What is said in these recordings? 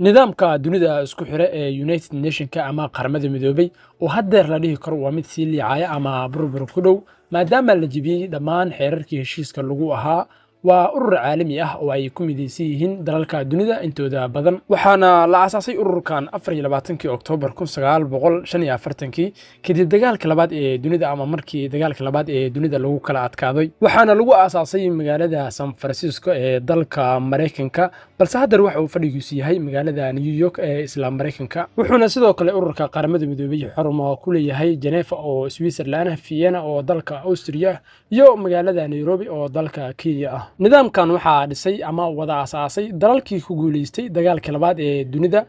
nidaamka dunida isku xira ee United Nationska ama qaramada midoobay oo haddeer la dhihi karo waa mid sii liicaya ama burbur ku dhow maadaama la jebiyey dhammaan xeerarkii heshiiska lagu ahaa waa urur caalami ah oo ay ku midaysan yihiin dalalka dunida intooda badan waxaana la aasaasay ururkan 24 Oktoobar 1945 kadib dagaalka labaad ee dunida ama markii dagaalka labaad ee dunida lagu kala adkaaday waxaana lagu aasaasay magaalada San Francisco ee dalka Mareykanka balse hadda waxa uu fadhigiisu yahay magaalada New York ee isla Mareykanka wuxuuna sidoo kale ururka qaramada midoobay xarumo ku leeyahay Geneva oo Switzerland Vienna oo dalka Austria iyo magaalada Nairobi oo dalka Kenya nidaamkan waxaa dhisay ama wada aasaasay dalalkii ku guuleystay dagaalkii labaad ee dunida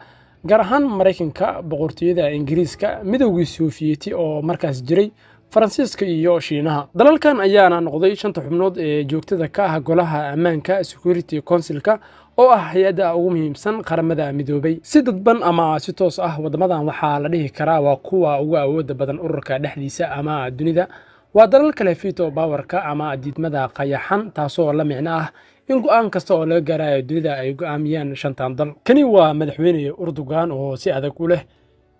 gaar ahaan Mareykanka boqortooyada Ingiriiska midowgii Soviyeeti oo markaas jiray Faransiiska iyo Shiinaha dalalkan ayaana noqday shanta xubnood ee joogtada ka ah golaha ammaanka Security Council-ka oo ah hay'adda ugu muhiimsan qaramada midoobay si dadban ama si toos ah wadamadan waxaa la dhihi karaa waa kuwa ugu awoodda badan ururka dhexdiisa ama dunida waa dalal kale veto power-ka ama diidmada qayaxan taasoo la micno ah in go'aan kasta oo laga gaarayo dunida ay go'aamiyaan shantan dal kani waa madaxweyne Erdogan oo si adag u leh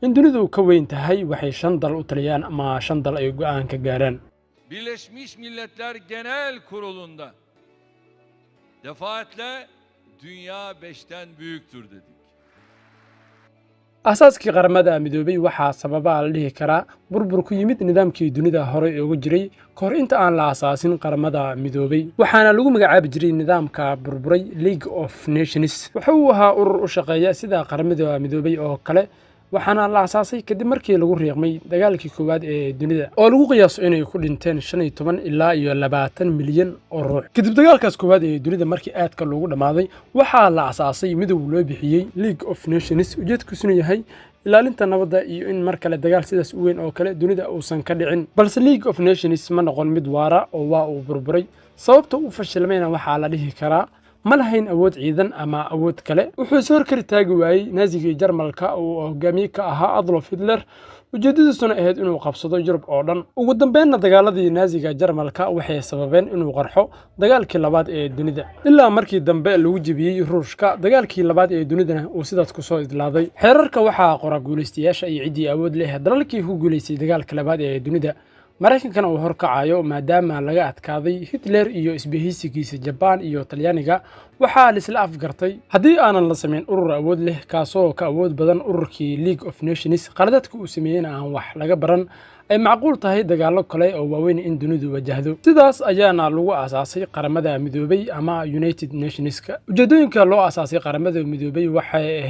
in dunidu ka weyn tahay waxay shan dal u taliyaan ama shan dal ay go'aan ka gaaraan Birleşmiş Milletler Genel Kurulu'nda defaatle dünya 5'ten büyüktür dedik. asaaskii qaramada midoobay waxaa sababa la dhihi karaa burbur ku yimid nidaamkii dunida hore ugu jiray kahor inta aan la asaasin qaramada midoobay waxaana lagu magacaabi jiray nidaamka burburay League of Nations waxa uu ahaa urur u shaqeeya sida qaramada midoobay oo kale waxaana la asaasay kadib markii lagu riiqmay dagaalkii koowaad ee dunida oo lagu qiyaaso inay ku dhinteen 15 ilaa 20 milyan oo ruux kadib dagaalkaas koowaad ee dunida markii aadka loogu dhamaaday waxaa la asaasay midow loo bixiyay League of Nations ujeedkiisuna yahay ilaalinta nabadda iyo in mar kale dagaal sidaas u weyn oo kale dunida uusan ka dhicin balse League of Nations ma noqon mid waara oo waa uu burburay sababta uu fashilmayna waxaa la dhihi karaa ma lahayn awood ciidan ama awood kale wuxuu soo kari taagi waayay Naazigii Jarmalka oo hogaamiye ka ahaa Adolf Hitler ujeedadiisuna ahayd inuu qabsado Yurub oo dhan ugu dambeynna dagaaladii Naaziga Jarmalka waxay sababeen inuu qarxo dagaalkii labaad ee dunida ilaa markii dambe lagu jebiyay Ruushka dagaalkii labaad ee dunidana uu sidaas ku soo idlaaday xeerarka waxaa qora guuleystayaasha iyo cidii awood leh dalalkii ku guuleystay dagaalkii labaad ee dunida Mareykankana uu horkacayo maadaama laga adkaaday Hitler iyo isbahaysigiisa Japan iyo Talyaaniga waxaa la isla afgartay haddii aanan la sameyn urur awood leh kaasoo ka awood badan ururkii League of Nations qaladadka uu sameeyay aan wax laga baran ay macquul tahay dagaalo kale oo waaweyn in dunidu wajahdo sidaas ayaana lagu aasaasay qaramada midoobay ama United Nationska ujeedooyinka loo aasaasay qaramada midoobay waxay